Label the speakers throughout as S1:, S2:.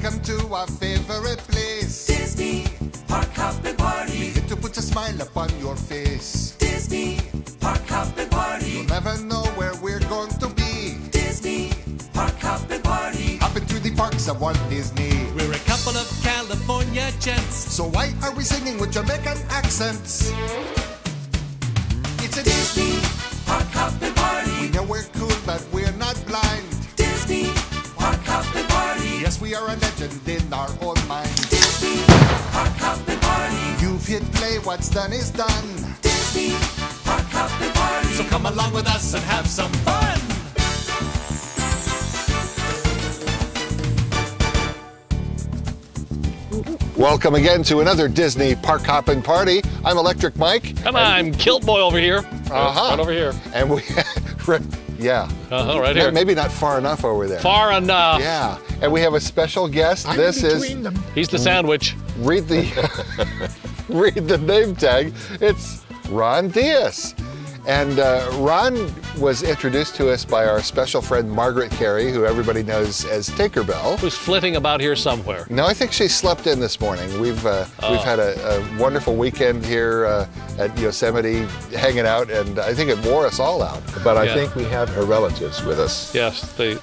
S1: Welcome to our favorite place,
S2: Disney Park Hop and Party.
S1: we hit to put a smile upon your face.
S2: Disney Park Hop and Party.
S1: You'll never know where we're going to be.
S2: Disney Park Hop and Party.
S1: Hopping through the parks of Walt Disney.
S3: We're a couple of California gents.
S1: So why are we singing with Jamaican accents? It's a
S2: Disney Park Hop and Party.
S1: We know we're cool, but we're not blind.
S2: Disney Park Hop and Party.
S1: Yes, we are a legend in our own mind.
S2: Disney Park Hop and Party.
S1: You've hit play, what's done is done.
S2: Disney Park Hop and Party.
S3: So come along with us and have some fun.
S4: Welcome again to another Disney Park Hoppin' Party. I'm Electric Mike.
S5: Come on, I'm Kilt Boy over here. Right over here.
S4: And we, yeah.
S5: Right here.
S4: Maybe not far enough over there.
S5: Far enough.
S4: Yeah. And we have a special guest. This is,
S5: He's the sandwich.
S4: read the, read the name tag. It's Ron Diaz. And Ron was introduced to us by our special friend Margaret Carey, who everybody knows as Tinkerbell.
S5: Who's flitting about here somewhere.
S4: No, I think she slept in this morning. We've had a wonderful weekend here at Yosemite, hanging out, and I think it wore us all out.
S6: But I
S5: Yeah.
S6: think we have her relatives with us.
S5: Yes,
S6: Yeah.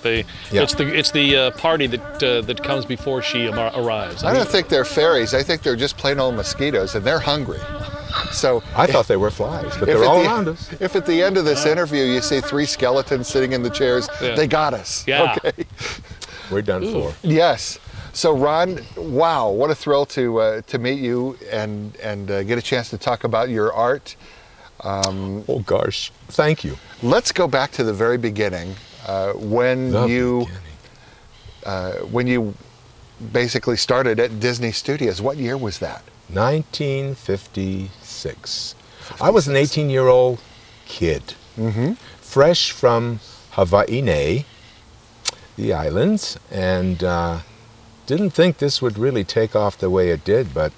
S5: it's the party that comes before she arrives.
S4: I don't think they're fairies. I think they're just plain old mosquitoes, and they're hungry. So
S6: I thought they were flies, but
S4: if
S6: they're
S4: at
S6: all
S4: the-
S6: around us.
S4: If at the end of this interview you see 3 skeletons sitting in the chairs,
S5: Yeah.
S4: they got us.
S5: Yeah.
S4: Okay.
S6: We're done for.
S4: Yes. So Ron, wow, what a thrill to meet you and get a chance to talk about your art.
S6: Oh gosh, thank you.
S4: Let's go back to the very beginning when
S6: The
S4: you
S6: beginning.
S4: when you basically started at Disney Studios. What year was that?
S6: 1956. I was an 18-year-old kid, fresh from Hawaii, the islands, and didn't think this would really take off the way it did, but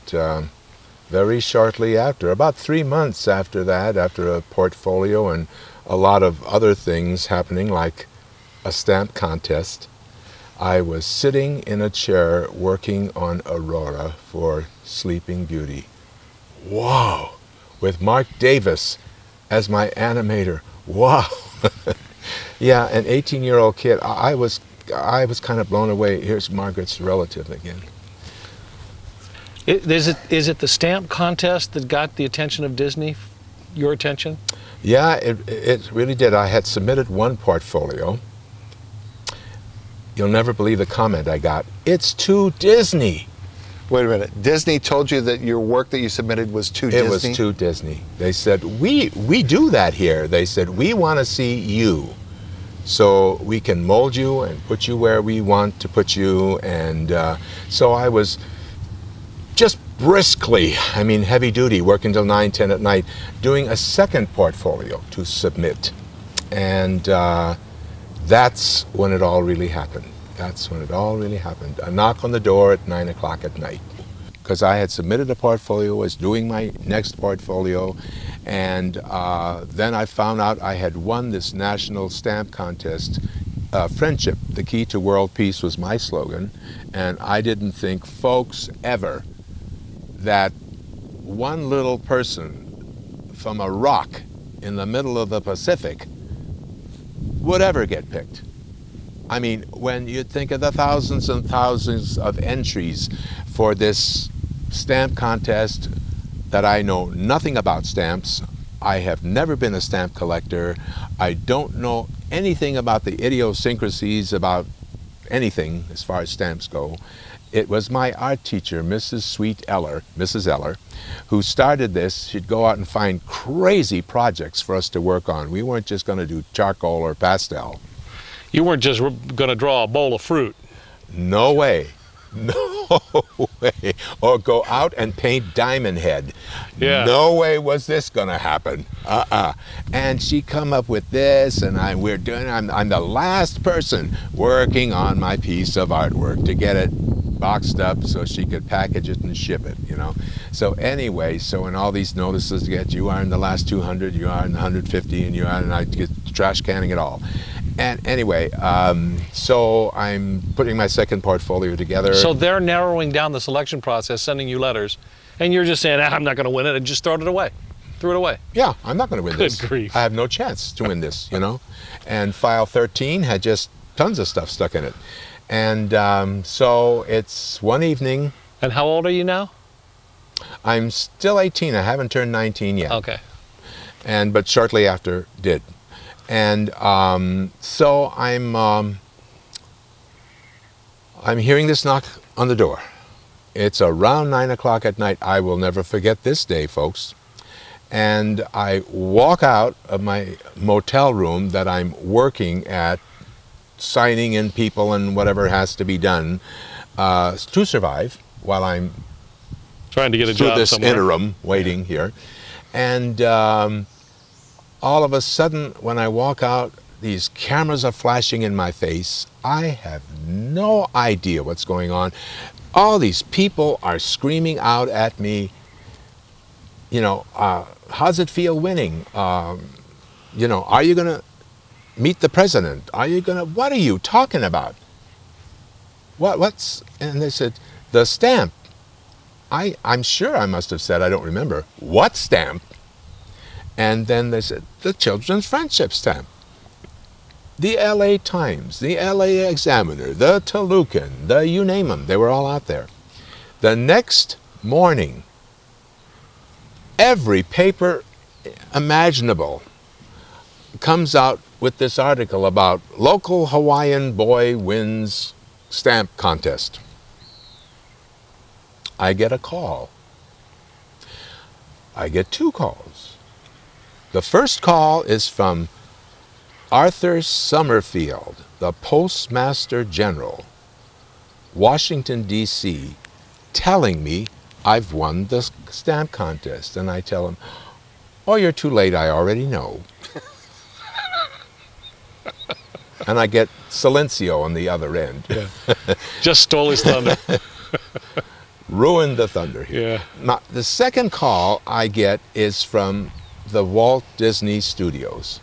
S6: very shortly after, about 3 months after that, after a portfolio and a lot of other things happening, like a stamp contest, I was sitting in a chair working on Aurora for Sleeping Beauty. Wow! With Mark Davis as my animator. Wow! Yeah, an 18-year-old kid. I was kind of blown away. Here's Margaret's relative again.
S5: Is it the stamp contest that got the attention of Disney? Your attention?
S6: Yeah, it really did. I had submitted one portfolio. You'll never believe the comment I got. It's too Disney.
S4: Wait a minute. Disney told you that your work that you submitted was too Disney?
S6: It was too Disney. They said, we do that here. They said, we want to see you. So we can mold you and put you where we want to put you. And so I was just briskly, I mean heavy duty, working till 9, 10 at night, doing a second portfolio to submit. And that's when it all really happened. That's when it all really happened. A knock on the door at 9 o'clock at night. Because I had submitted a portfolio, was doing my next portfolio, and then I found out I had won this national stamp contest. Friendship, the key to world peace was my slogan, and I didn't think, folks, ever that one little person from a rock in the middle of the Pacific would ever get picked. I mean, when you think of the thousands and thousands of entries for this stamp contest, that I know nothing about stamps. I have never been a stamp collector. I don't know anything about the idiosyncrasies about anything as far as stamps go. It was my art teacher, Mrs. Eller, who started this. She'd go out and find crazy projects for us to work on. We weren't just going to do charcoal or pastel.
S5: You weren't just going to draw a bowl of fruit.
S6: No way. No way. Or go out and paint Diamond Head.
S5: Yeah.
S6: No way was this going to happen. And she come up with this, and I'm the last person working on my piece of artwork to get it boxed up so she could package it and ship it, you know. So anyway, so in all these notices, you are in the last 200, you are in the 150, and you are, and I get trash canning it all. And anyway, so I'm putting my second portfolio together.
S5: So they're narrowing down the selection process, sending you letters, and you're just saying, I'm not going to win it, and just throw it away. Threw it away.
S6: Yeah, I'm not going to win
S5: Good
S6: this.
S5: grief.
S6: I have no chance to win this, you know. And file 13 had just tons of stuff stuck in it. And so it's one evening.
S5: And how old are you now?
S6: I'm still 18. I haven't turned 19 yet.
S5: Okay.
S6: But shortly after did. And so I'm hearing this knock on the door. It's around 9 o'clock at night. I will never forget this day, folks. And I walk out of my motel room that I'm working at, signing in people and whatever has to be done to survive while I'm
S5: Trying to get a
S6: through
S5: job
S6: this
S5: somewhere.
S6: interim waiting here. And all of a sudden, when I walk out, these cameras are flashing in my face. I have no idea what's going on. All these people are screaming out at me, you know, how's it feel winning? You know, are you going to meet the president? Are you going to, what are you talking about? And they said, the stamp. I'm sure I must have said, I don't remember, what stamp? And then they said, the Children's Friendship Stamp. The LA Times, the LA Examiner, the Tolucan, the you name them, they were all out there. The next morning, every paper imaginable comes out with this article about local Hawaiian boy wins stamp contest. I get a call. I get two calls. The first call is from Arthur Summerfield, the Postmaster General, Washington, D.C., telling me I've won the stamp contest. And I tell him, oh, you're too late, I already know. And I get Silencio on the other end.
S5: Yeah. Just stole his thunder.
S6: Ruined the thunder here.
S5: Yeah.
S6: Now, the second call I get is from the Walt Disney Studios.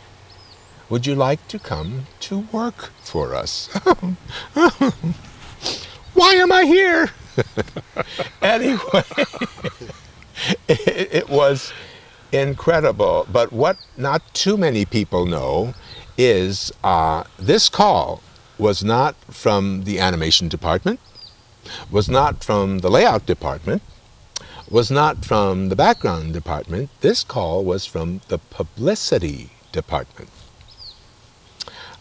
S6: Would you like to come to work for us? Why am I here? Anyway, it was incredible. But what not too many people know is this call was not from the animation department, was not from the layout department, was not from the background department. This call was from the publicity department.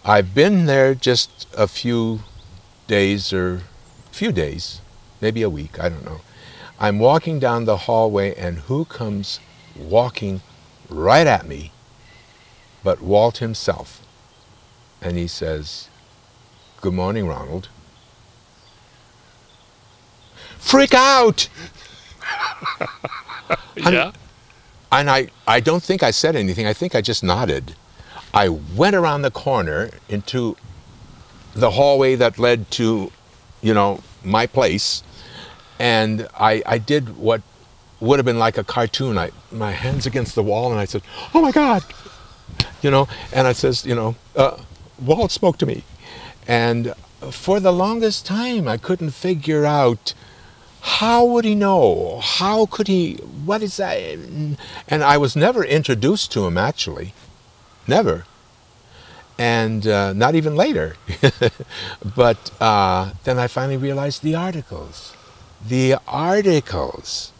S6: I've been there just a few days, maybe a week, I don't know. I'm walking down the hallway, and who comes walking right at me but Walt himself. And he says, "Good morning, Ronald." Freak out!
S5: Yeah.
S6: And I don't think I said anything. I think I just nodded. I went around the corner into the hallway that led to, you know, my place. And I did what would have been like a cartoon. My hands against the wall, and I said, "Oh my God!" You know, and I says, you know, Walt spoke to me. And for the longest time, I couldn't figure out, how would he know? How could he, what is that? And I was never introduced to him, actually. Never. And not even later. But then I finally realized the articles. The articles.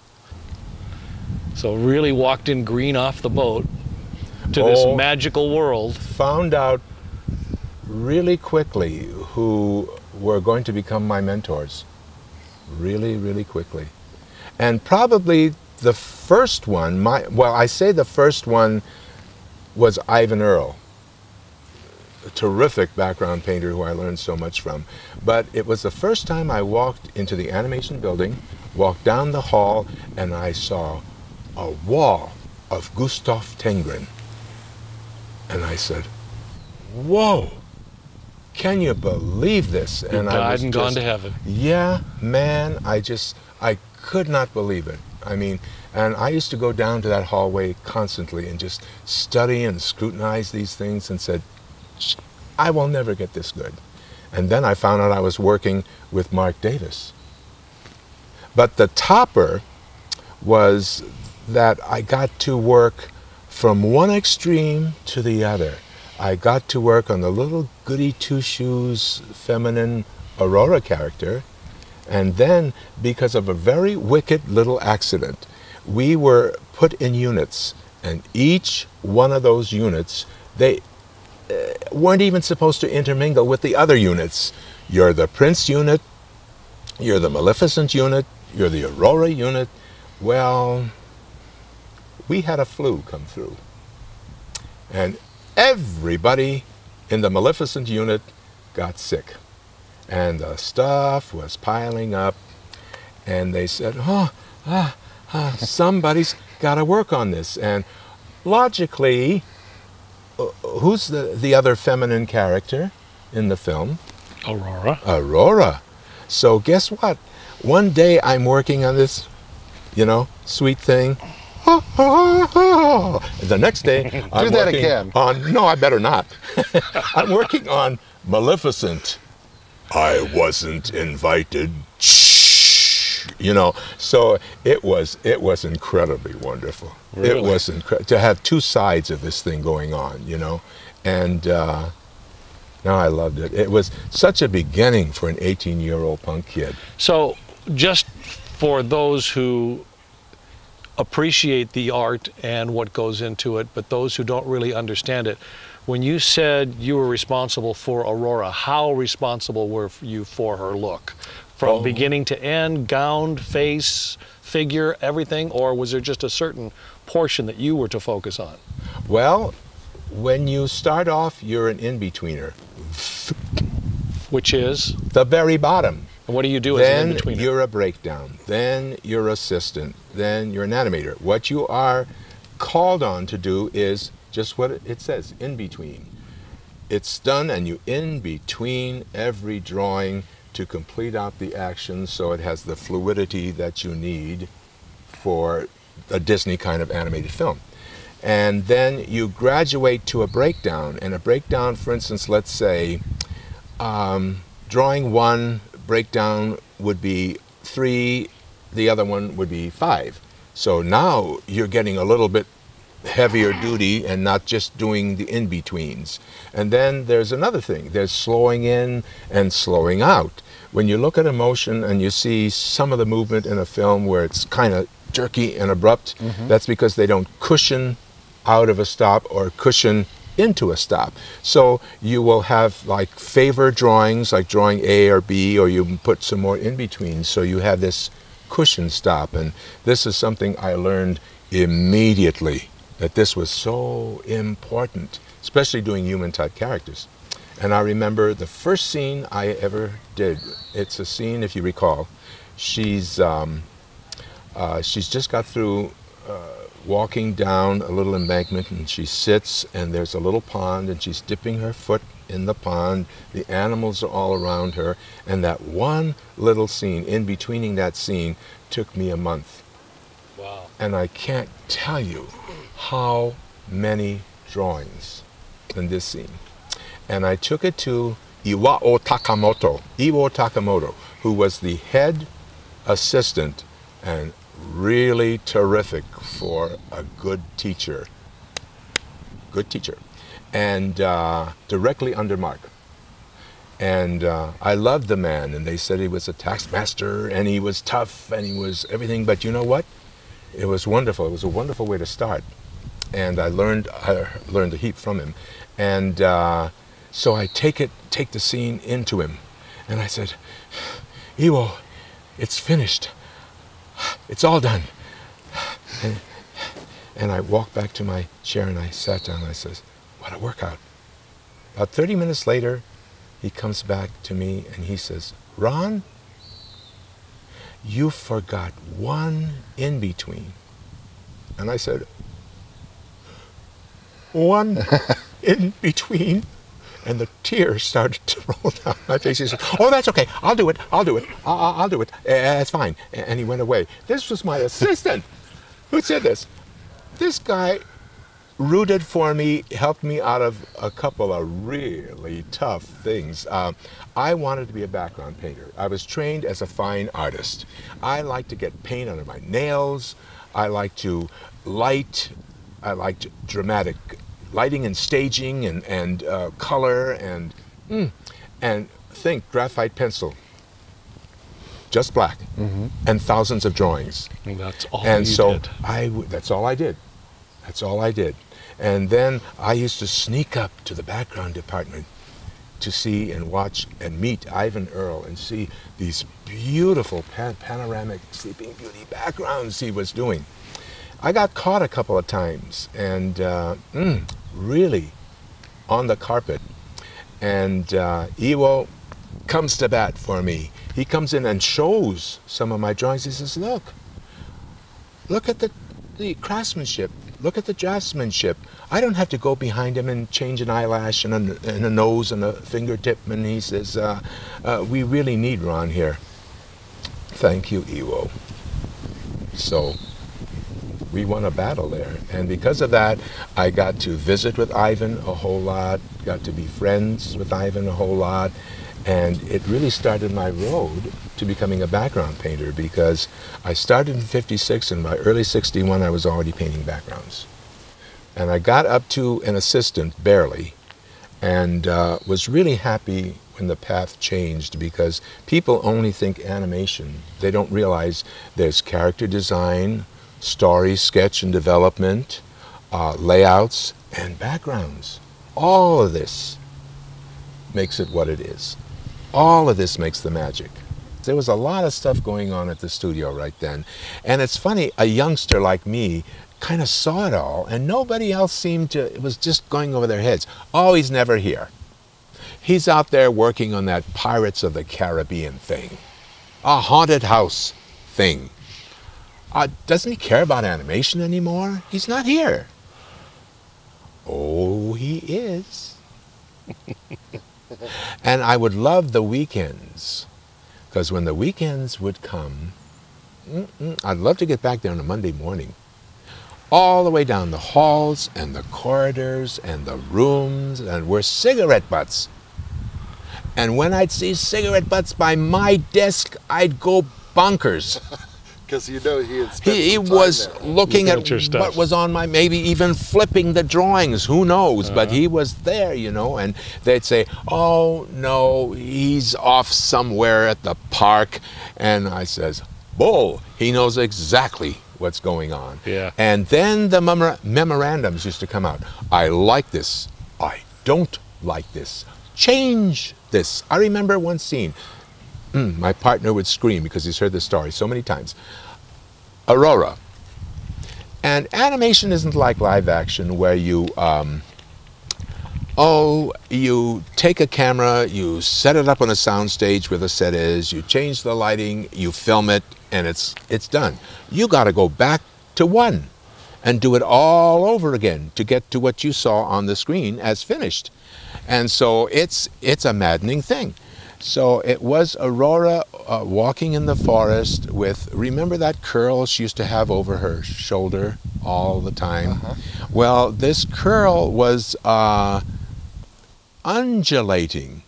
S5: So really walked in green off the boat to this magical world.
S6: Found out really quickly who were going to become my mentors. Really, really quickly. And probably the first one, I say the first one was Ivan Earle, a terrific background painter who I learned so much from. But it was the first time I walked into the animation building, walked down the hall, and I saw a wall of Gustav Tengren. And I said, "Whoa, can you believe this?"
S5: You died and gone to heaven.
S6: Yeah, man, I could not believe it. I mean, and I used to go down to that hallway constantly and just study and scrutinize these things and said, I will never get this good. And then I found out I was working with Mark Davis. But the topper was that I got to work from one extreme to the other. I got to work on the little goody two-shoes feminine Aurora character, and then because of a very wicked little accident, we were put in units, and each one of those units, they weren't even supposed to intermingle with the other units. You're the Prince unit, you're the Maleficent unit, you're the Aurora unit. Well, we had a flu come through, and everybody in the Maleficent unit got sick, and the stuff was piling up, and they said, somebody's got to work on this. And logically, who's the other feminine character in the film?
S5: Aurora.
S6: Aurora. So guess what? One day I'm working on this, sweet thing. The next day I'm
S4: Do that
S6: working
S4: again.
S6: on, no, I better not. I'm working on Maleficent. I wasn't invited. Shh. So it was incredibly wonderful.
S5: Really?
S6: It was to have two sides of this thing going on, and no, I loved it. It was such a beginning for an 18-year-old punk kid.
S5: So, just for those who appreciate the art and what goes into it, but those who don't really understand it, when you said you were responsible for Aurora, how responsible were you for her look? From beginning to end, gown, face, figure, everything? Or was there just a certain portion that you were to focus on?
S6: Well, when you start off, you're an in-betweener.
S5: Which is?
S6: The very bottom.
S5: And what do you do as an
S6: Then
S5: in-betweener?
S6: you're a breakdown. Then you're assistant. Then you're an animator. What you are called on to do is just what it says, in between. It's done, and you in between every drawing to complete out the action so it has the fluidity that you need for a Disney kind of animated film. And then you graduate to a breakdown. And a breakdown, for instance, let's say, drawing 1, breakdown would be 3, the other one would be 5. So now you're getting a little bit heavier duty and not just doing the in-betweens. And then there's another thing. There's slowing in and slowing out. When you look at emotion and you see some of the movement in a film where it's kind of jerky and abrupt, that's because they don't cushion out of a stop or cushion into a stop. So you will have like favor drawings, like drawing A or B, or you put some more in-between. So you have this cushion stop. And this is something I learned immediately, that this was so important, especially doing human type characters. And I remember the first scene I ever did. It's a scene, if you recall, she's just got through walking down a little embankment, and she sits, and there's a little pond, and she's dipping her foot in the pond. The animals are all around her, and that one little scene, in betweening that scene, took me a month.
S5: Wow.
S6: And I can't tell you how many drawings in this scene. And I took it to Iwao Takamoto, who was the head assistant and really terrific for a good teacher. And directly under Mark. And I loved the man, and they said he was a taskmaster, and he was tough, and he was everything, but you know what? It was wonderful. It was a wonderful way to start. And I learned a heap from him. And so I take the scene into him, and I said, Iwo, it's finished. It's all done. And I walked back to my chair, and I sat down, and I says, what a workout. About 30 minutes later, he comes back to me, and he says, Ron, you forgot one in-between. And I said, one in-between? And the tears started to roll down my face. He said, oh, that's okay. I'll do it. I'll do it. It's fine. And he went away. This was my assistant who said this. This guy rooted for me, helped me out of a couple of really tough things. I wanted to be a background painter. I was trained as a fine artist. I like to get paint under my nails. I like to light. I liked dramatic lighting and staging and color and think graphite pencil, just black, and thousands of drawings.
S5: And that's all
S6: And
S5: you
S6: so
S5: did.
S6: that's all I did. That's all I did. And then I used to sneak up to the background department to see and watch and meet Ivan Earl and see these beautiful panoramic Sleeping Beauty backgrounds he was doing. I got caught a couple of times and really on the carpet. And Iwo comes to bat for me. He comes in and shows some of my drawings. He says, look at the craftsmanship. Look at the draftsmanship. I don't have to go behind him and change an eyelash and a nose and a fingertip. And he says, we really need Ron here. Thank you, Iwo. So we won a battle there. And because of that, I got to visit with Ivan a whole lot, got to be friends with Ivan a whole lot. And it really started my road to becoming a background painter, because I started in '56 and by early '61 I was already painting backgrounds. And I got up to an assistant, barely, and was really happy when the path changed, because people only think animation. They don't realize there's character design, story, sketch and development, layouts, and backgrounds. All of this makes it what it is. All of this makes the magic. There was a lot of stuff going on at the studio right then. And it's funny, a youngster like me kind of saw it all, and nobody else seemed to, it was just going over their heads. Oh, he's never here. He's out there working on that Pirates of the Caribbean thing, a haunted house thing. Doesn't he care about animation anymore? He's not here. Oh, he is. And I would love the weekends, because when the weekends would come, I'd love to get back there on a Monday morning, all the way down the halls and the corridors and the rooms, and were cigarette butts. And when I'd see cigarette butts by my desk, I'd go bonkers.
S4: Because you know he had spent
S6: He
S4: some time
S6: was
S4: there.
S6: looking
S5: Looking
S6: at
S5: at your stuff.
S6: what was on my, maybe even flipping the drawings, who knows, but he was there, you know, and they'd say, oh no, he's off somewhere at the park. And I says, bull, he knows exactly what's going on.
S5: Yeah.
S6: And then the memorandums used to come out. I like this. I don't like this. Change this. I remember one scene. My partner would scream because he's heard the story so many times. Aurora. And animation isn't like live action where you, you take a camera, you set it up on a sound stage where the set is, you change the lighting, you film it, and it's done. You got to go back to one and do it all over again to get to what you saw on the screen as finished. And so it's a maddening thing. So it was Aurora walking in the forest with, remember that curl she used to have over her shoulder all the time? Well, this curl was undulating,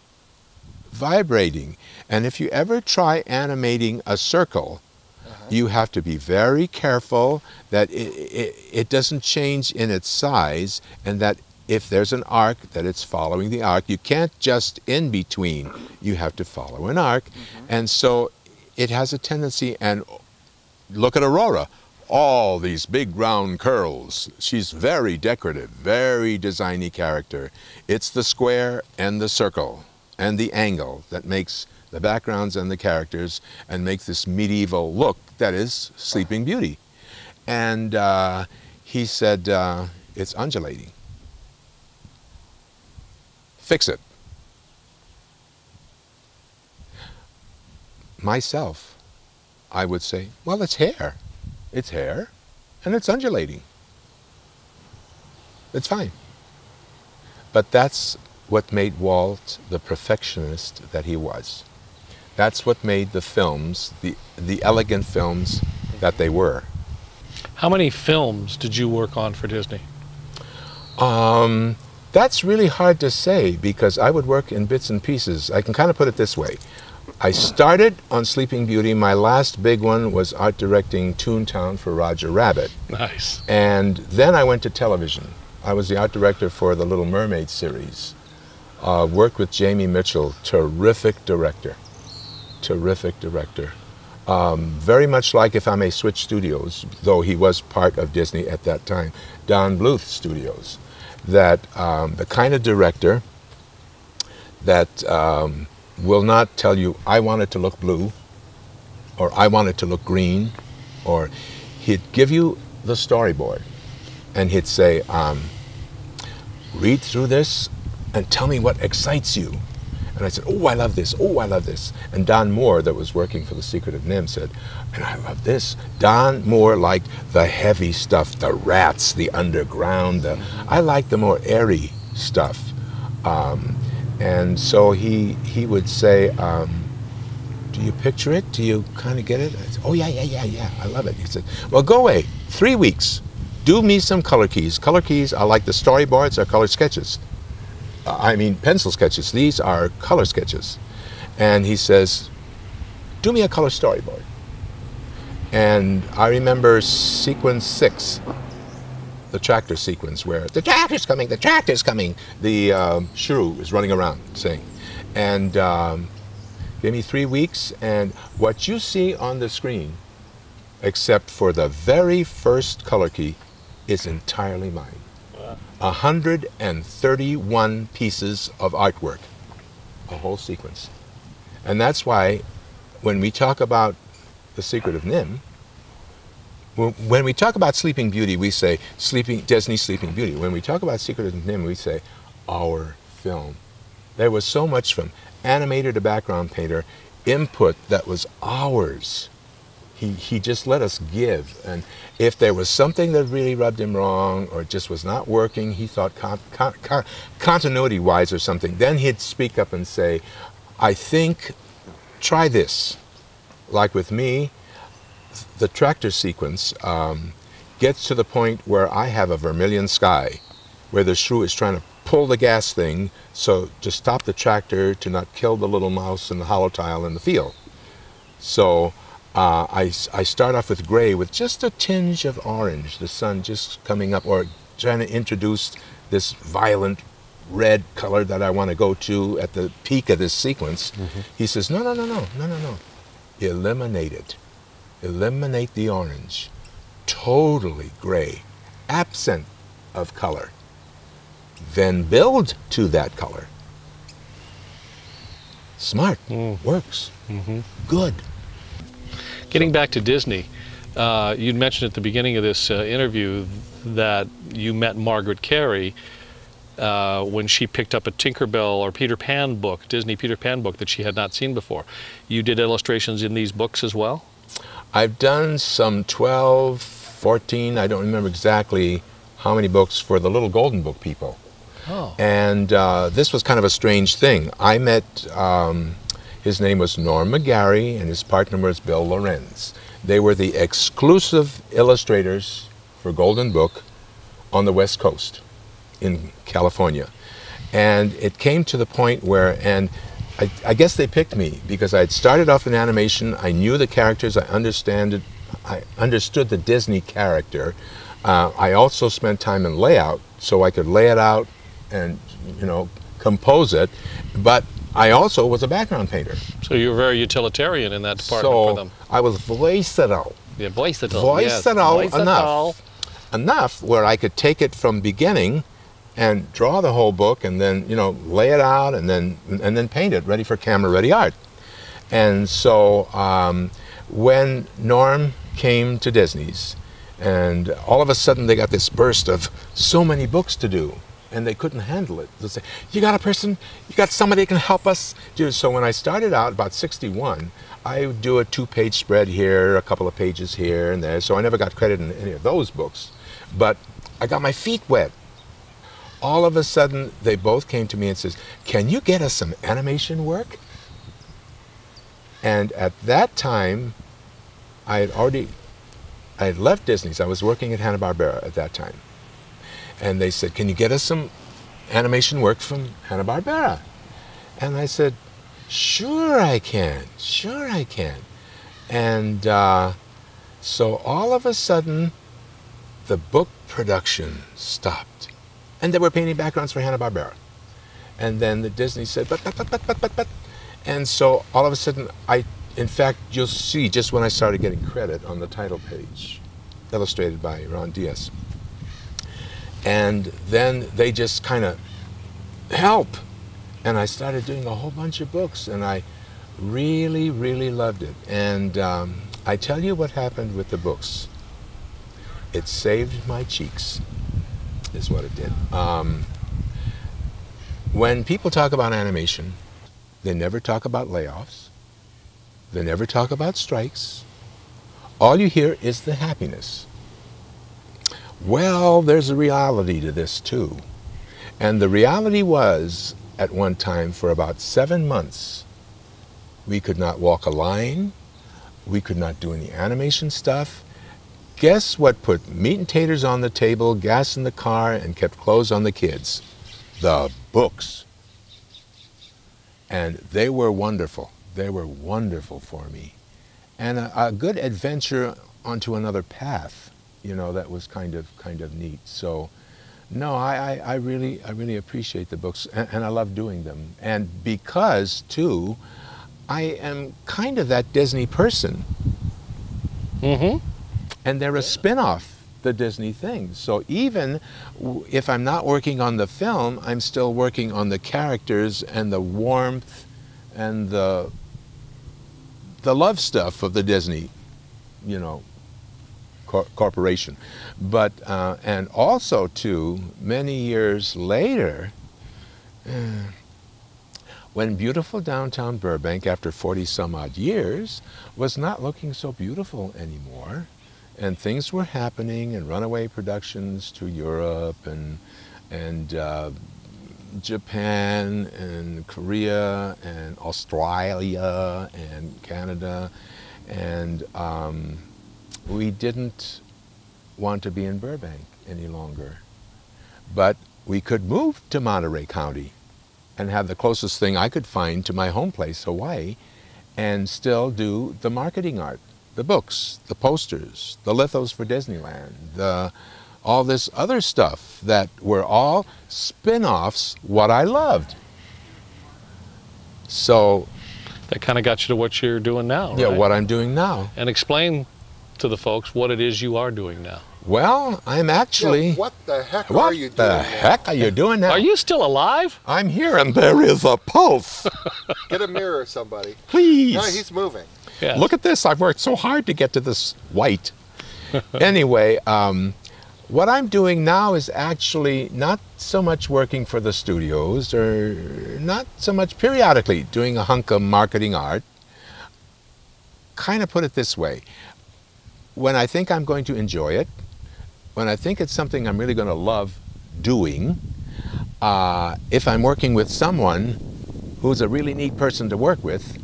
S6: vibrating. And if you ever try animating a circle, you have to be very careful that it doesn't change in its size, and that if there's an arc, that it's following the arc. You can't just in between. You have to follow an arc. And so it has a tendency, and look at Aurora. All these big round curls. She's very decorative, very designy character. It's the square and the circle and the angle that makes the backgrounds and the characters and makes this medieval look that is Sleeping Beauty. And he said, it's undulating. Fix it. Myself, I would say, well, it's hair. It's hair, and it's undulating. It's fine. But that's what made Walt the perfectionist that he was. That's what made the films, the elegant films that they were.
S5: How many films did you work on for Disney?
S6: That's really hard to say because I would work in bits and pieces. I can kind of put it this way. I started on Sleeping Beauty. My last big one was art directing Toontown for Roger Rabbit.
S5: Nice.
S6: And then I went to television. I was the art director for the Little Mermaid series. Worked with Jamie Mitchell, terrific director. Terrific director. Very much like If I May Switch Studios, though he was part of Disney at that time, Don Bluth Studios. That the kind of director that will not tell you, I want it to look blue, or I want it to look green, or he'd give you the storyboard and he'd say, read through this and tell me what excites you. And I said, oh, I love this. Oh, I love this. And Don Moore, that was working for The Secret of NIMH, said, and I love this. Don Moore liked the heavy stuff, the rats, the underground. I like the more airy stuff. And so he would say, do you picture it? Do you kind of get it? I said, oh, yeah. I love it. He said, well, go away. 3 weeks. Do me some color keys. Color keys are like the storyboards or color sketches. I mean, pencil sketches. These are color sketches. And he says, do me a color storyboard. And I remember sequence 6, the tractor sequence, where the tractor's coming, the tractor's coming. The shrew is running around saying. And gave me 3 weeks. And what you see on the screen, except for the very first color key, is entirely mine. 131 pieces of artwork, a whole sequence. And that's why when we talk about The Secret of NIMH, when we talk about Sleeping Beauty, we say Disney Sleeping Beauty. When we talk about Secret of NIMH, we say our film. There was so much from animator to background painter input that was ours. He just let us give, and if there was something that really rubbed him wrong or just was not working, he thought continuity-wise or something, then he'd speak up and say, I think, try this. Like with me, the tractor sequence gets to the point where I have a vermilion sky, where the shrew is trying to pull the gas thing so to stop the tractor to not kill the little mouse and the hollow tile in the field. So I start off with gray with just a tinge of orange, the sun just coming up, or trying to introduce this violent red color that I want to go to at the peak of this sequence. Mm-hmm. He says, no. Eliminate it. Eliminate the orange. Totally gray, absent of color. Then build to that color. Smart. Works. Mm-hmm. Good.
S5: Getting back to Disney, you'd mentioned at the beginning of this interview that you met Margaret Carey when she picked up a Tinkerbell or Peter Pan book, Disney Peter Pan book that she had not seen before. You did illustrations in these books as well?
S6: I've done some 12, 14, I don't remember exactly how many books for the Little Golden Book people. Oh. And this was kind of a strange thing. I met, his name was Norm McGarry, and his partner was Bill Lorenz. They were the exclusive illustrators for Golden Book on the West Coast in California. And it came to the point where, and I guess they picked me because I had started off in animation, I knew the characters, I understood the Disney character. I also spent time in layout, so I could lay it out and, compose it, but I also was a background painter.
S5: So you were very utilitarian in that department for them.
S6: I was versatile.
S5: Yeah, versatile.
S6: Versatile enough where I could take it from beginning and draw the whole book and then, lay it out and then paint it, ready for camera-ready art. And so when Norm came to Disney's, and all of a sudden they got this burst of so many books to do, and they couldn't handle it. They say, you got a person, you got somebody that can help us? So when I started out about 61, I would do a 2-page spread here, a couple of pages here and there, so I never got credit in any of those books. But I got my feet wet. All of a sudden, they both came to me and says, can you get us some animation work? And at that time, I had left Disney's. I was working at Hanna-Barbera at that time. And they said, can you get us some animation work from Hanna-Barbera? And I said, sure I can, sure I can. And so all of a sudden, the book production stopped. And they were painting backgrounds for Hanna-Barbera. And then the Disney said, but. And so all of a sudden, in fact, you'll see just when I started getting credit on the title page, illustrated by Ron Diaz. And then they just kind of help. And I started doing a whole bunch of books, and I really, really loved it. And I tell you what happened with the books. It saved my cheeks, is what it did. When people talk about animation, they never talk about layoffs. They never talk about strikes. All you hear is the happiness. Well, there's a reality to this too. And the reality was, at one time, for about 7 months, we could not walk a line. We could not do any animation stuff. Guess what put meat and taters on the table, gas in the car, and kept clothes on the kids? The books. And they were wonderful. They were wonderful for me. And a good adventure onto another path, you know, that was kind of neat. So, no, I really appreciate the books, and I love doing them. And because, too, I am kind of that Disney person.
S5: Mm-hmm.
S6: And they're a spin-off, the Disney things. So even if I'm not working on the film, I'm still working on the characters and the warmth and the love stuff of the Disney, you know, corporation. But, and also too, many years later, when beautiful downtown Burbank, after 40 some odd years, was not looking so beautiful anymore, and things were happening, and runaway productions to Europe and Japan and Korea and Australia and Canada, and we didn't want to be in Burbank any longer. But we could move to Monterey County and have the closest thing I could find to my home place, Hawaii, and still do the marketing art, the books, the posters, the lithos for Disneyland, all this other stuff that were all spin-offs what I loved. So
S5: That kind of got you to what you're doing now,
S6: yeah,
S5: right?
S6: what I'm doing now.
S5: And explain to the folks what it is you are doing now.
S6: Well, I'm actually...
S1: Yeah, what the heck
S6: What
S1: are you doing?
S6: the heck are you doing now?
S5: Are you still alive?
S6: I'm here and there is a pulse.
S1: Get a mirror, somebody.
S6: Please.
S1: No, he's moving.
S5: Yeah.
S6: Look at this. I've worked so hard to get to this white. Anyway, what I'm doing now is actually not so much working for the studios, or not so much periodically doing a hunk of marketing art. Kind of put it this way. When I think I'm going to enjoy it, when I think it's something I'm really going to love doing, if I'm working with someone who's a really neat person to work with,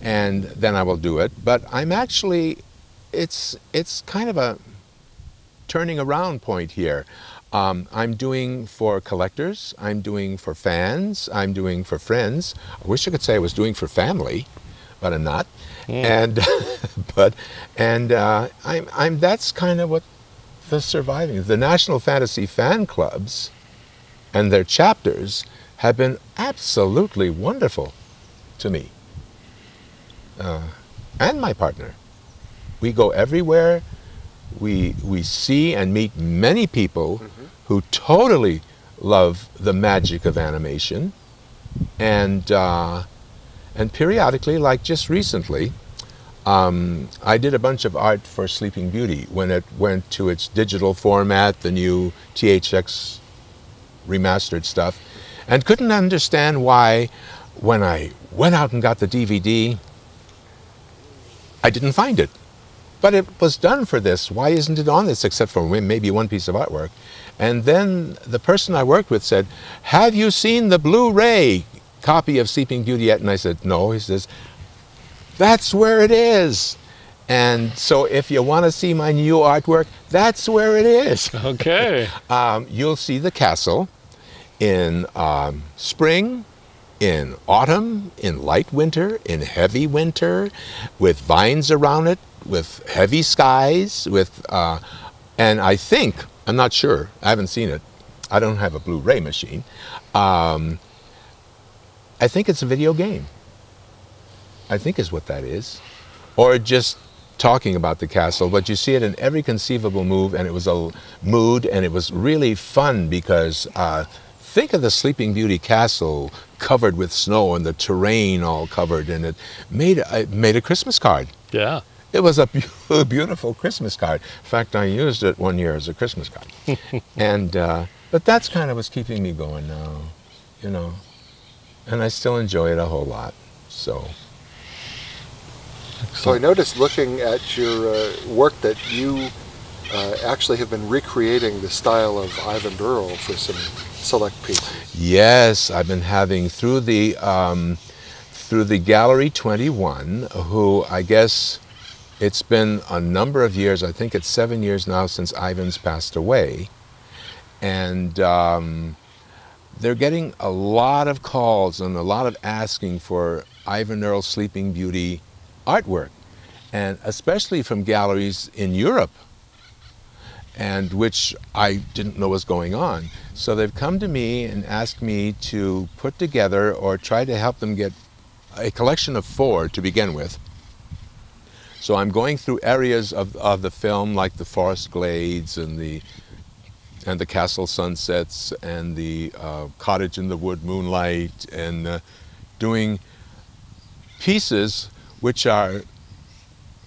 S6: and then I will do it. But I'm actually, it's kind of a turning around point here. I'm doing for collectors, I'm doing for fans, I'm doing for friends. I wish I could say I was doing for family, but I'm not. And I'm that's kind of what the surviving. The National Fantasy fan clubs and their chapters have been absolutely wonderful to me and my partner. We go everywhere. We see and meet many people who totally love the magic of animation, and periodically, like just recently, I did a bunch of art for Sleeping Beauty when it went to its digital format, the new THX remastered stuff, and couldn't understand why, when I went out and got the DVD, I didn't find it. But it was done for this. Why isn't it on this except for maybe one piece of artwork? And then the person I worked with said, "Have you seen the Blu-ray copy of Sleeping Beauty yet?" And I said, "No." He says, "That's where it is." And so if you want to see my new artwork, that's where it is.
S5: Okay.
S6: You'll see the castle in spring, in autumn, in light winter, in heavy winter, with vines around it, with heavy skies, with, and I think, I'm not sure, I haven't seen it, I don't have a Blu-ray machine, I think it's a video game. I think is what that is. Or just talking about the castle, but you see it in every conceivable move, and it was a mood, and it was really fun because think of the Sleeping Beauty castle covered with snow and the terrain all covered, and it made a Christmas card.
S5: Yeah.
S6: It was a beautiful Christmas card. In fact, I used it one year as a Christmas card. And but that's kind of what's keeping me going now, you know. And I still enjoy it a whole lot. So
S1: So I noticed looking at your work that you actually have been recreating the style of Ivan Earl for some select pieces.
S6: yes, I've been having through the Gallery 21, who I guess it's been a number of years. I think it's 7 years now since Ivan's passed away, and they're getting a lot of calls and a lot of asking for Ivan Earl Sleeping Beauty artwork, and especially from galleries in Europe, and which I didn't know was going on. So they've come to me and asked me to put together or try to help them get a collection of 4 to begin with. So I'm going through areas of the film, like the forest glades and the castle sunsets and the cottage in the wood moonlight, and doing pieces which are,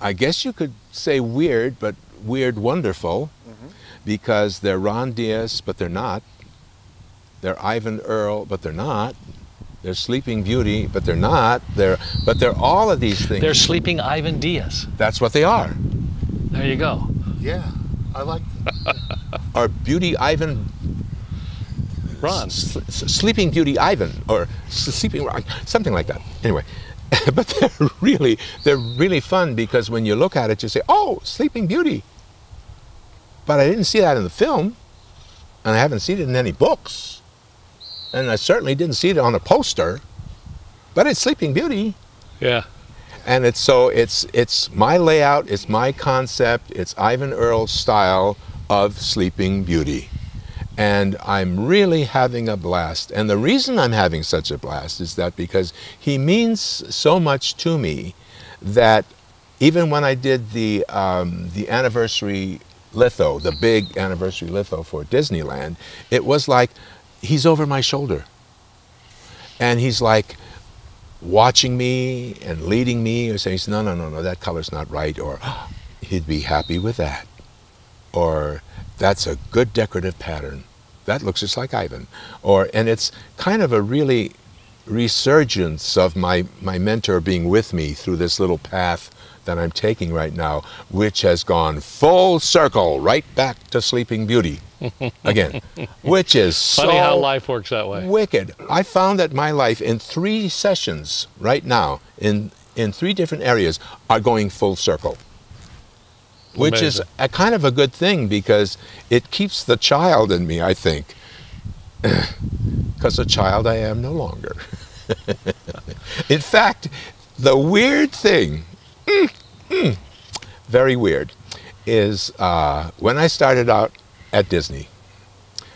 S6: I guess you could say weird, but weird wonderful, because they're Ron Diaz, but they're not. They're Ivan Earl, but they're not. They're Sleeping Beauty, but they're not. But they're all of these things.
S5: They're Sleeping Ivan Diaz.
S6: That's what they are.
S5: There you go.
S1: Yeah, I like that.
S6: Or Beauty Ivan,
S5: Ron.
S6: Sleeping Beauty Ivan, or Sleeping, something like that. Anyway, but they're really fun, because when you look at it, you say, "Oh, Sleeping Beauty." But I didn't see that in the film, and I haven't seen it in any books, and I certainly didn't see it on a poster. But it's Sleeping Beauty.
S5: Yeah.
S6: And it's my layout, it's my concept, it's Ivan Earl's style of Sleeping Beauty. And I'm really having a blast. And the reason I'm having such a blast is that because he means so much to me, that even when I did the anniversary litho, the big anniversary litho for Disneyland, it was like he's over my shoulder. And he's like watching me and leading me, or saying, no, that color's not right, or he'd be happy with that, or that's a good decorative pattern, that looks just like Ivan, and it's kind of a really resurgence of my mentor being with me through this little path that I'm taking right now, which has gone full circle right back to Sleeping Beauty again, which is so
S5: Funny how life works that way.
S6: wicked. I found that my life in 3 sessions right now, in 3 different areas, are going full circle, which is
S5: Amazing.
S6: a kind of a good thing, because it keeps the child in me, I think, because a child I am no longer. In fact, the weird thing, very weird, is when I started out at Disney,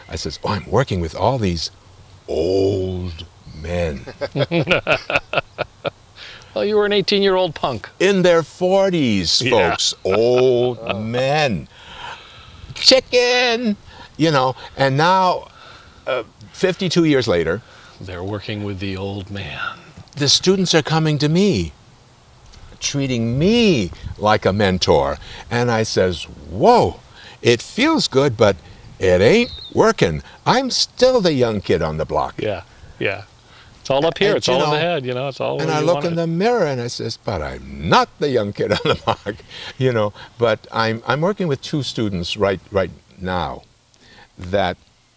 S6: I says, "Oh, I'm working with all these old men
S5: Well, you were an 18-year-old punk.
S6: in their 40s,
S5: Yeah.
S6: folks, old men, chicken, you know." And now, 52 years later,
S5: They're working with the old man.
S6: the students are coming to me, treating me like a mentor. And I says, "Whoa, it feels good, but it ain't working. I'm still the young kid on the block."
S5: Yeah, yeah. It's all up here.
S6: And,
S5: It's all
S6: you
S5: in the
S6: know,
S5: head. You know, it's all.
S6: And
S5: where
S6: I
S5: you
S6: look
S5: want
S6: in
S5: it.
S6: the mirror and I says, "But I'm not the young kid on the block," you know. But I'm working with 2 students right now that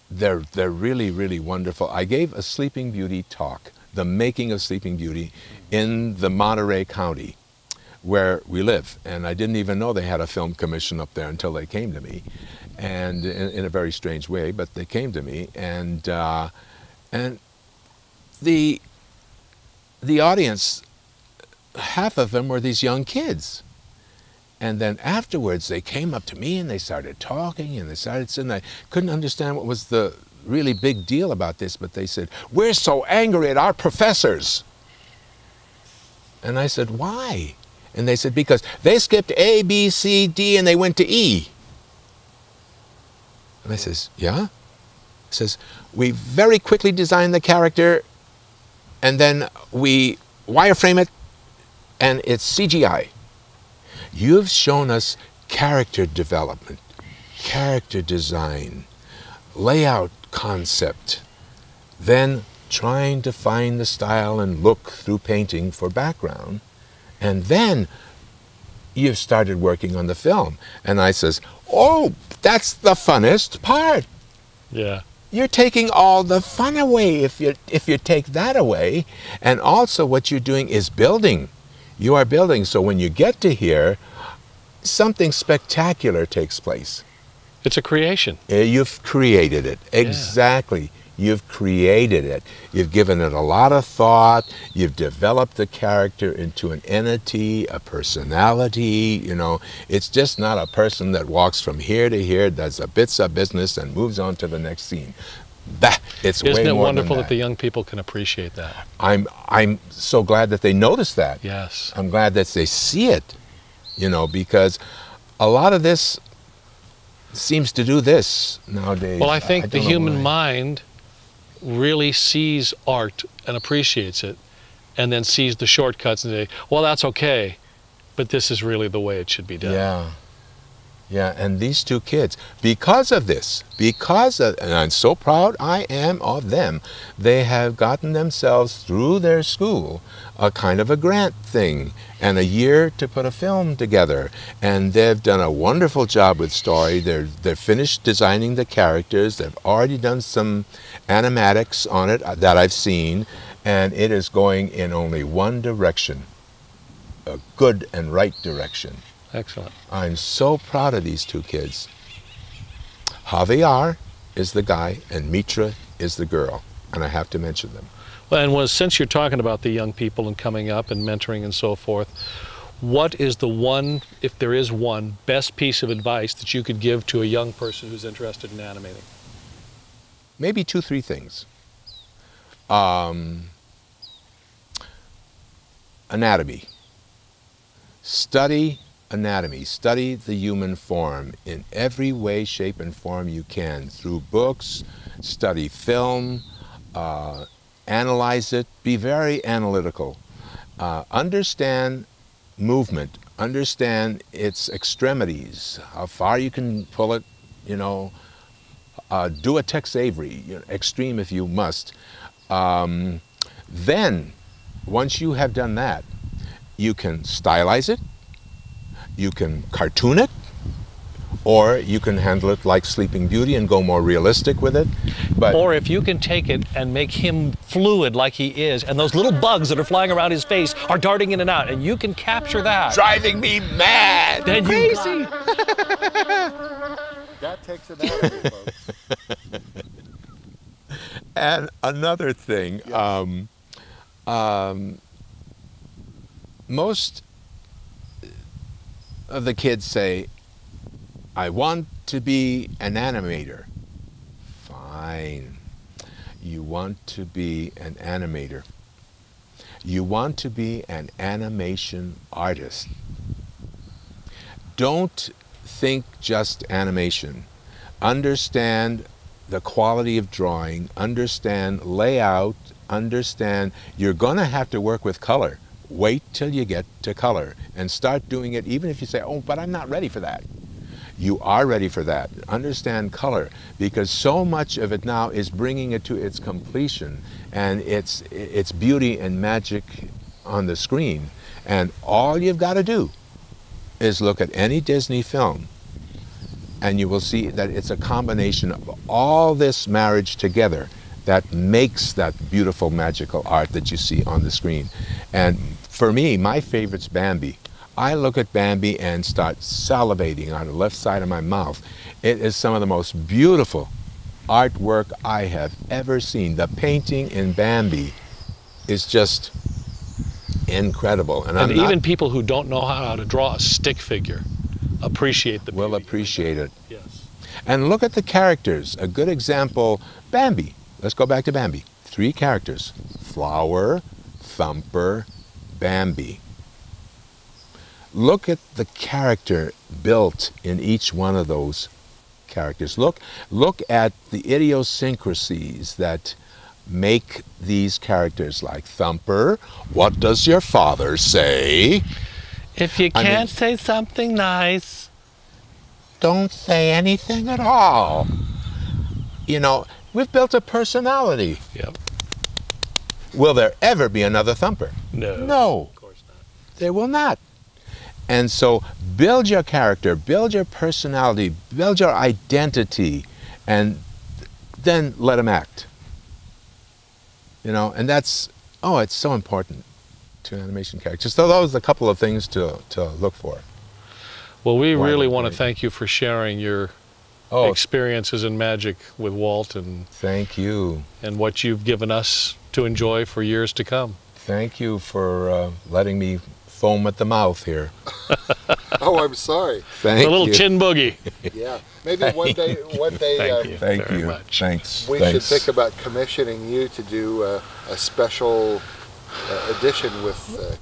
S6: they're really wonderful. I gave a Sleeping Beauty talk, the making of Sleeping Beauty, in the Monterey County, where we live. And I didn't even know they had a film commission up there until they came to me, and in a very strange way, but they came to me. And the audience, half of them were these young kids. And then afterwards, they came up to me and they started talking and they started saying, I couldn't understand what was the really big deal about this, but they said, we're so angry at our professors. And I said, why? And they said, because they skipped A, B, C, D, and they went to E. And I says, yeah? He says, we very quickly designed the character, and then we wireframe it, and it's CGI. You've shown us character development, character design, layout concept, then trying to find the style and look through painting for background, and then you've started working on the film. And I says, oh, that's the funnest part.
S5: Yeah.
S6: You're taking all the fun away if you take that away. And also what you're doing is building. You are building, so when you get to here, something spectacular takes place.
S5: It's a creation.
S6: You've created it. Exactly. You've created it. You've given it a lot of thought. You've developed the character into an entity, a personality. You know, it's just not a person that walks from here to here, does a bits of business, and moves on to the next scene. It's
S5: Isn't
S6: way
S5: it
S6: more
S5: wonderful
S6: than
S5: that the young people can appreciate that?
S6: I'm so glad that they notice that.
S5: Yes.
S6: I'm glad that they see it, you know, because a lot of this seems to do this nowadays.
S5: Well, I think the
S6: don't know
S5: human
S6: why.
S5: mind really sees art and appreciates it, and then sees the shortcuts and say, well, that's okay, but this is really the way it should be done.
S6: Yeah. Yeah, and these two kids, because of this, and I'm so proud I am of them, they have gotten themselves through their school a kind of a grant thing and a year to put a film together. And they've done a wonderful job with story. They're finished designing the characters. They've already done some animatics on it that I've seen, and it is going in only one direction, a good and right direction.
S5: Excellent.
S6: I'm so proud of these two kids. Javier is the guy and Mitra is the girl, and I have to mention them.
S5: Well, and since you're talking about the young people and coming up and mentoring and so forth, what is the one, if there is one, best piece of advice that you could give to a young person who's interested in animating?
S6: Maybe 2, 3 things. Anatomy. Study anatomy. Study the human form in every way, shape, and form you can, through books, study film, analyze it, be very analytical. Understand movement, understand its extremities, how far you can pull it, you know, do a Tex Avery, you know, extreme if you must. Then, once you have done that, you can stylize it, you can cartoon it, or you can handle it like Sleeping Beauty and go more realistic with it. But
S5: Or if you can take it and make him fluid like he is, and those little bugs that are flying around his face are darting in and out, and you can capture that.
S6: driving me mad,
S5: Then you
S6: crazy.
S1: That takes it out of you, folks.
S6: And another thing, most of the kids say, I want to be an animator. Fine. You want to be an animator. You want to be an animation artist. Don't think just animation. Understand the quality of drawing, understand layout, understand you're going to have to work with color. Wait till you get to color and start doing it, even if you say, oh, but I'm not ready for that. You are ready for that. Understand color, because so much of it now is bringing it to its completion and its beauty and magic on the screen. And all you've got to do is look at any Disney film, and you will see that it's a combination of all this marriage together that makes that beautiful magical art that you see on the screen. And for me, my favorite's Bambi. I look at Bambi and start salivating on the left side of my mouth. It is some of the most beautiful artwork I have ever seen. The painting in Bambi is just incredible. And
S5: even people who don't know how to draw a stick figure appreciate the
S6: will
S5: beauty.
S6: appreciate it.
S5: Yes.
S6: And look at the characters. A good example, Bambi. Let's go back to Bambi. 3 characters: Flower, Thumper, Bambi. Look at the character built in each one of those characters. Look at the idiosyncrasies that make these characters. Like Thumper, what does your father say?
S5: If you
S6: I mean-
S5: can't say something nice.
S6: Don't say anything at all. You know, we've built a personality.
S5: Yep.
S6: Will there ever be another Thumper?
S5: No.
S6: No,
S5: Of course not.
S6: there will not. And so build your character, build your personality, build your identity, and then let them act. You know, and that's, it's so important to animation characters. So those are a couple of things to look for.
S5: Well, we
S6: Why
S5: really
S6: not?
S5: want to thank you for sharing your
S6: Oh,
S5: experiences in magic with Walt and
S6: thank you.
S5: what you've given us to enjoy for years to come.
S6: Thank you for letting me foam at the mouth here.
S1: Oh, I'm sorry.
S6: Thank
S5: A little
S6: you.
S5: chin boogie.
S1: Yeah, maybe one day
S5: Thank you.
S6: Thank
S5: very
S6: you.
S5: much.
S6: Thanks.
S1: we
S6: Thanks.
S1: should think about commissioning you to do a special edition with.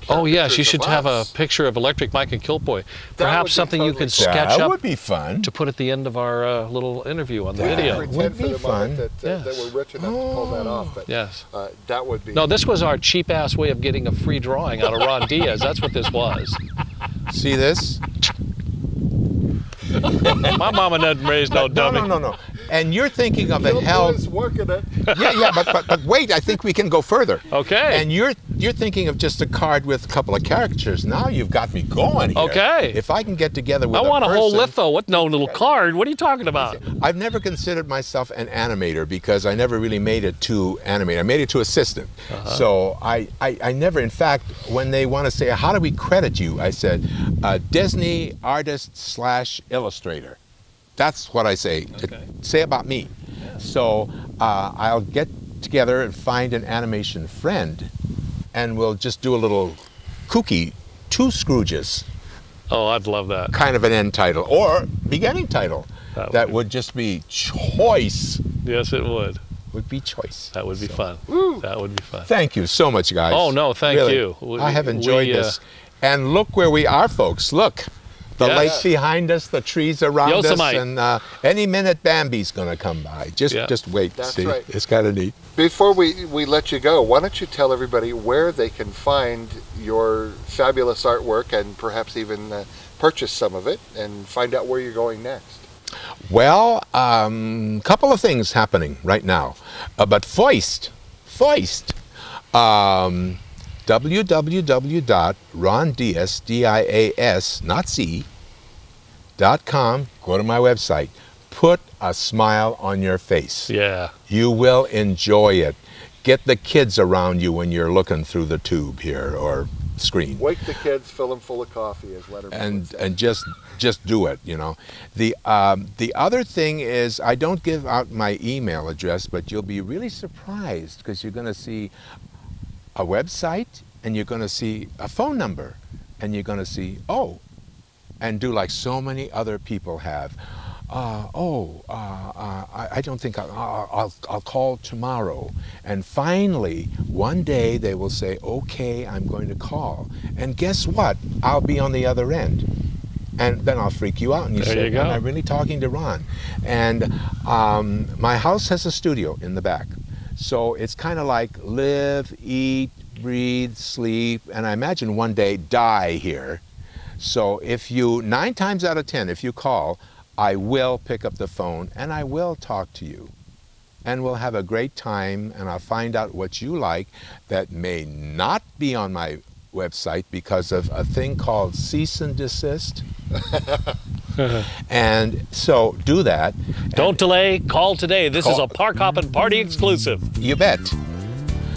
S5: Oh yes, you
S1: caricatures
S5: should
S1: of
S5: have a
S1: us.
S5: picture of Electric Mike and Kilboy.
S1: would
S5: Perhaps
S1: be
S5: something you
S1: totally
S5: could
S1: cool.
S5: sketch
S6: That
S5: up
S6: would be fun.
S5: to put at the end of our little interview on the
S6: That
S5: video.
S6: would
S1: Pretend for
S6: be
S1: the
S6: fun.
S1: moment that
S5: Yes.
S1: we're rich enough to pull that off, but
S5: Yes.
S1: that would be.
S5: No, this was our cheap-ass way of getting a free drawing out of Ron Diaz. That's what this was.
S6: See this?
S5: My mama doesn't raise no
S6: No,
S5: dummy.
S6: no. And you're thinking of a
S1: Kilboy
S6: hell.
S1: is working it.
S6: Yeah, but wait, I think we can go further.
S5: Okay.
S6: And you're thinking of just a card with a couple of caricatures. Now you've got me going here.
S5: Okay.
S6: If I can get together with
S5: I want a whole
S6: person-
S5: litho. What? No little card. What are you talking about?
S6: I've never considered myself an animator because I never really made it to animate. I made it to assistant. So I never, in fact, when they want to say, how do we credit you? I said, Disney artist / illustrator. That's what I say.
S5: Okay.
S6: Say about me. So I'll get together and find an animation friend and we'll just do a little kooky 2 Scrooges
S5: Oh, I'd love that.
S6: kind of an end title or beginning title.
S5: That
S6: That
S5: would-
S6: would just be choice.
S5: Yes, it would.
S6: Would be choice.
S5: That would be
S6: So,
S5: fun. That would be fun.
S6: Thank you so much, guys.
S5: Oh, no, thank
S6: Really,
S5: you. We-
S6: I have enjoyed
S5: we,
S6: this. And look where we are, folks. Look. The
S5: Yes.
S6: lake behind us, the trees around us,
S5: Yosemite.
S6: and any minute Bambi's going to come by. Just wait.
S1: That's
S6: see?
S1: right.
S6: It's kind of neat.
S1: Before we let you go, why don't you tell everybody where they can find your fabulous artwork and perhaps even purchase some of it and find out where you're going next?
S6: Well, couple of things happening right now. But Foist, www.rondias, not C, .com. Go to my website. Put a smile on your face.
S5: Yeah.
S6: You will enjoy it. Get the kids around you when you're looking through the tube here or screen.
S1: Wake the kids, fill them full of coffee, as Letterman would say.
S6: And just do it, you know. The other thing is I don't give out my email address, but you'll be really surprised because you're going to see a website and you're going to see a phone number and you're going to see and do like so many other people have. I don't think I'll call tomorrow. And finally, one day they will say, okay, I'm going to call. And guess what? I'll be on the other end. And then I'll freak you out and you
S5: There
S6: say,
S5: you go.
S6: am I really talking to Ron? And my house has a studio in the back. So it's kind of like live, eat, breathe, sleep, and I imagine one day die here. So if you, 9 times out of 10, if you call, I will pick up the phone and I will talk to you. And we'll have a great time and I'll find out what you like that may not be on my website because of a thing called cease and desist. And so do that.
S5: Don't delay. Call today. This is
S6: Call.
S5: a Park Hoppin' Party exclusive.
S6: You bet.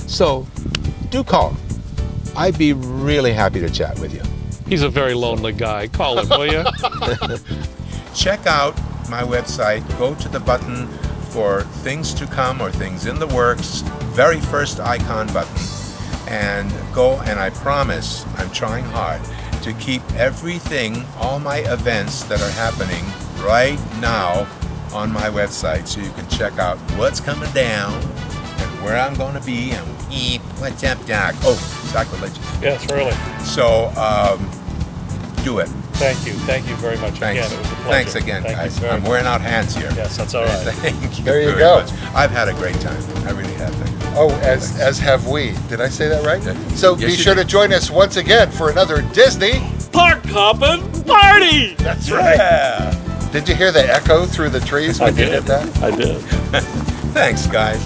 S6: So do call. I'd be really happy to chat with you.
S5: He's a very lonely guy. Call him, will you?
S6: Check out my website. Go to the button for things to come or things in the works. Very first icon button. And go, and I promise, I'm trying hard to keep everything, all my events that are happening right now on my website, so you can check out what's coming down and where I'm going to be and what's up, Doc. Oh, sacrilegious.
S5: Yes, really.
S6: So, do it.
S5: Thank you very much.
S6: Thanks.
S5: Again, it was a pleasure.
S6: Thanks again,
S5: Thank you
S6: guys.
S5: very
S6: I'm
S5: much.
S6: wearing out hands here.
S5: Yes, that's all right.
S6: Thank you.
S1: There you
S6: very
S1: go.
S6: much. I've had a great time. I really have. Thank you.
S1: Oh, as have we. Did I say that right?
S6: Yeah.
S1: So
S6: Yes,
S1: be
S6: you
S1: sure
S6: did.
S1: to join us once again for another Disney.
S3: Park hopping party!
S1: That's right.
S6: Yeah.
S1: Did you hear the echo through the trees when you did that?
S5: I did.
S6: Thanks, guys.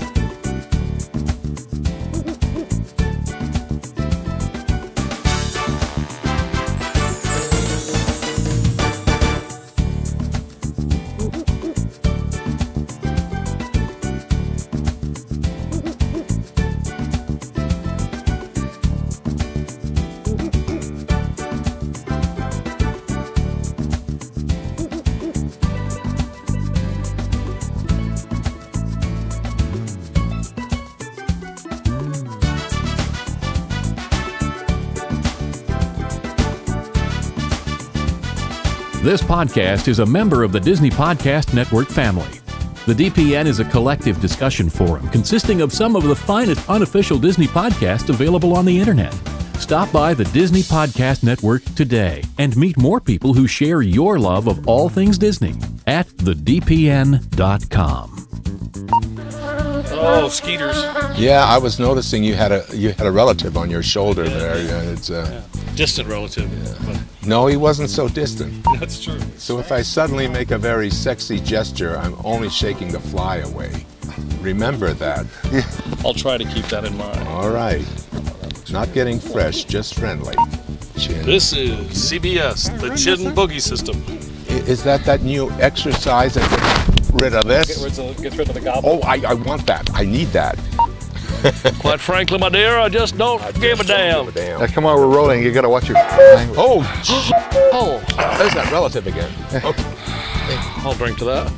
S7: This podcast is a member of the Disney Podcast Network family. The DPN is a collective discussion forum consisting of some of the finest unofficial Disney podcasts available on the internet. Stop by the Disney Podcast Network today and meet more people who share your love of all things Disney at thedpn.com.
S5: Oh, Skeeters.
S6: Yeah, I was noticing you had a relative on your shoulder there. Yeah, it's
S5: Distant relative.
S6: no, he wasn't so distant.
S5: But that's true.
S6: So if I suddenly make a very sexy gesture, I'm only shaking the fly away. Remember that.
S5: I'll try to keep that in mind.
S6: All right. Not getting fresh, just friendly. Chin.
S5: This is CBS, the Chin Boogie System.
S6: Is that new exercise that gets rid of this?
S5: Gets rid of the gobble.
S6: Oh, I want that. I need that.
S5: Quite frankly, my dear, I just don't give a damn.
S1: Now, come on, we're rolling. You got to watch your language.
S6: Oh,
S5: Oh,
S6: there's that relative again. Okay.
S5: I'll drink to that.